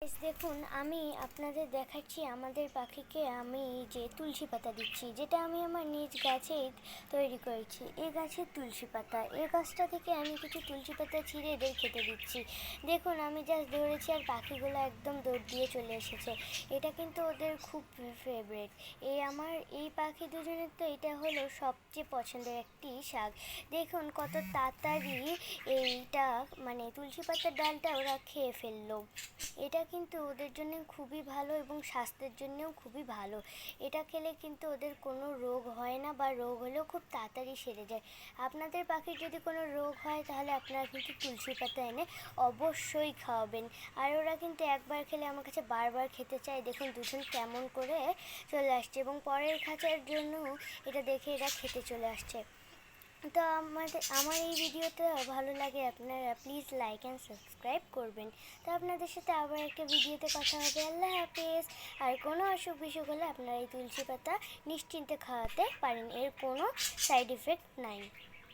দেখুন, আমি আপনাদের দেখাচ্ছি আমাদের পাখিকে আমি যে তুলসী পাতা দিচ্ছি, যেটা আমি আমার নিজ গাছেই তৈরি করেছি। এই গাছের তুলসী পাতা, এই গাছটা থেকে আমি কিছু তুলসী পাতা ছিঁড়ে এদের খেতে দিচ্ছি। দেখুন, আমি জাস্ট ধরেছি আর পাখিগুলো একদম দৌড় দিয়ে চলে এসেছে। এটা কিন্তু ওদের খুব ফেভারিট। এই পাখি দুজনের তো এটা হলো সবচেয়ে পছন্দের একটি শাক। দেখুন কত তাড়াতাড়ি এইটা তুলসী পাতার ডালটা ওরা খেয়ে ফেললো। এটা কিন্তু ওদের জন্য খুবই ভালো এবং স্বাস্থ্যের জন্যও খুবই ভালো। এটা খেলে কিন্তু ওদের কোনো রোগ হয় না, বা রোগ হলেও খুব তাড়াতাড়ি সেরে যায়। আপনাদের পাখির যদি কোনো রোগ হয় তাহলে আপনারা কিন্তু তুলসী পাতা এনে অবশ্যই খাওয়াবেন। আর ওরা কিন্তু একবার খেলে আমার কাছে বারবার খেতে চায়। দেখুন দুজন কেমন করে চলে আসছে, এবং পরের খাঁচার জন্য এটা দেখে এরা খেতে চলে আসছে। তো আমার এই ভিডিওটা ভালো লাগে আপনারা প্লিজ লাইক অ্যান্ড সাবস্ক্রাইব করবেন। তো আপনাদের সাথে আবার একটা ভিডিওতে কথা হবে। আল্লাহ হাফেজ। আর কোনো অসুখ বিসুখ হলে আপনারা এই তুলসী পাতা নিশ্চিন্তে খাওয়াতে পারেন, এর কোনো সাইড এফেক্ট নাই।